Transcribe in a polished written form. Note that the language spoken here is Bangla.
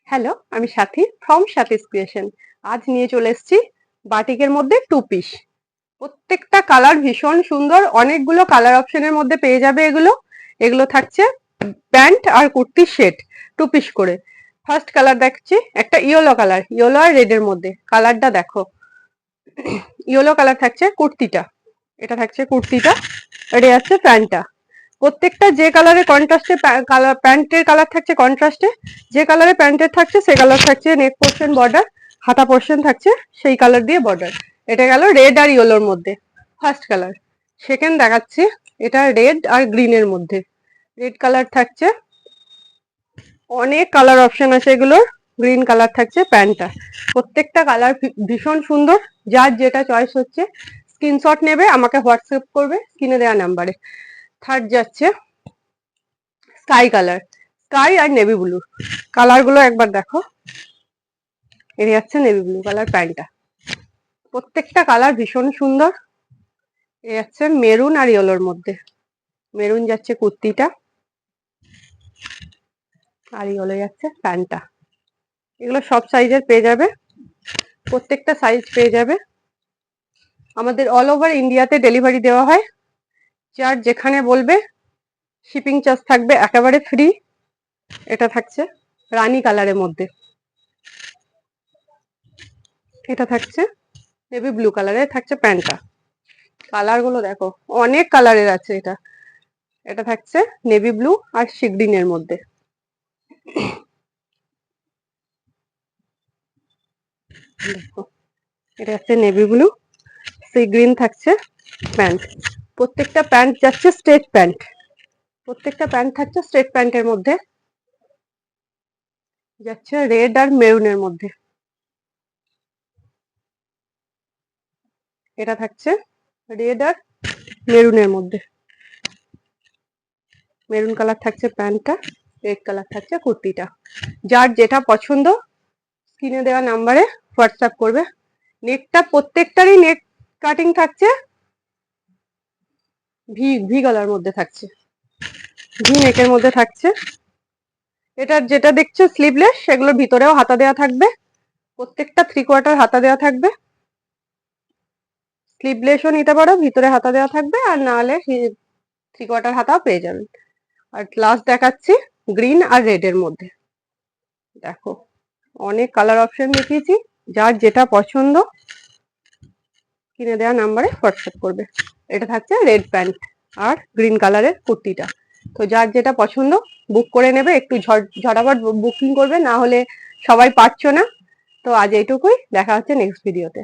হ্যালো, আমি সাথী ফ্রম সাথীস ক্রিয়েশন। আজ নিয়ে চলে এসেছি বাটিকের মধ্যে টু পিস। প্রত্যেকটা কালার ভীষণ সুন্দর, অনেকগুলো কালার অপশনের মধ্যে পেয়ে যাবে এগুলো। এগুলো থাকছে প্যান্ট আর কুর্তির সেট, টু পিস করে। ফার্স্ট কালার দেখছি একটা ইয়েলো কালার, ইয়েলো আর রেড এর মধ্যে। কালারটা দেখো, ইয়েলো কালার থাকছে কুর্তিটা, এটা থাকছে কুর্তিটা, এটা যাচ্ছে প্যান্টটা। প্রত্যেকটা যে কালারে কন্ট্রাস্টে প্যান্টের কালার থাকছে কন্ট্রাস্টে, যে কালারে প্যান্টের থাকছে সে কালার থাকছে নেক পোর্শন বর্ডার, হাতা পোর্শন থাকছে সেই কালার দিয়ে বর্ডার। এটা গেল রেড আর ইয়েলোর মধ্যে ফার্স্ট কালার। সেকেন্ড দেখাচ্ছি, এটা রেড আর গ্রিনের মধ্যে। রেড কালার থাকছে, অনেক কালার অপশন আছে এগুলোর। গ্রিন কালার থাকছে প্যান্টটা। প্রত্যেকটা কালার ভীষণ সুন্দর, যার যেটা চয়েস হচ্ছে স্ক্রিনশট নেবে, আমাকে হোয়াটসঅ্যাপ করবে স্ক্রিনে দেওয়া নাম্বারে। থার্ড যাচ্ছে স্কাই কালার, স্কাই আর নেভি ব্লু কালার গুলো একবার দেখো। এর যাচ্ছে নেভি ব্লু কালার প্যান্টটা। প্রত্যেকটা কালার ভীষণ সুন্দর। এ যাচ্ছে মেরুন আর ইয়েলোর মধ্যে। মেরুন যাচ্ছে কুর্তিটা, আর ইয়েলো যাচ্ছে প্যান্টটা। এগুলো সব সাইজের পেয়ে যাবে, প্রত্যেকটা সাইজ পেয়ে যাবে। আমাদের অল ওভার ইন্ডিয়াতে ডেলিভারি দেওয়া হয়। যার যেখানে বলবে শিপিং চার্জ থাকবে একেবারে ফ্রি। এটা থাকছে রানী কালারের মধ্যে, এটা থাকছে নেভি ব্লু কালারের থাকছে প্যান্টটা। কালার গুলো দেখো, অনেক কালারের আছে। এটা এটা থাকছে নেভি ব্লু আর সি গ্রিনের মধ্যে। দেখো, এটা হচ্ছে নেভি ব্লু, সি গ্রিন থাকছে প্যান্ট। প্রত্যেকটা প্যান্ট যাচ্ছে স্ট্রেট প্যান্ট, প্রত্যেকটা প্যান্ট থাকছে স্ট্রেট প্যান্টের মধ্যে। যাচ্ছে রেড আর মেরুনের মধ্যে। এটা থাকছে রেড আর মেরুনের মধ্যে। মেরুন কালার থাকছে প্যান্টটা, রেড কালার থাকছে কুর্তিটা। যার যেটা পছন্দ স্ক্রিনে দেওয়া নাম্বারে হোয়াটসঅ্যাপ করবে। নেকটা প্রত্যেকটারই নেক কাটিং থাকছে ভি ভি গলার মধ্যে থাকছে, ভি নেকের মধ্যে থাকছে। এটার যেটা দেখছো স্লিভলেস, সেগুলোর ভিতরেও হাতা দেওয়া থাকবে। প্রত্যেকটা 3/4 হাতা দেওয়া থাকবে। স্লিভলেসও নিতে পারো, ভিতরে হাতা দেওয়া থাকবে, আর না হলে 3/4 হাতাও পেয়ে যাবেন। আর লাস্ট দেখাচ্ছি গ্রিন আর রেড এর মধ্যে। দেখো, অনেক কালার অপশন দেখিয়েছি, যার যেটা পছন্দ কিনে দেওয়া নাম্বারে হোয়াটসঅ্যাপ করবে। এটা থাকছে রেড প্যান্ট আর গ্রিন কালারের কুর্তিটা। তো যার যেটা পছন্দ বুক করে নেবে, একটু ঝটাপট বুকিং করবে, না হলে সবাই পারছো না। তো আজ এইটুকুই, দেখা হচ্ছে নেক্সট ভিডিওতে।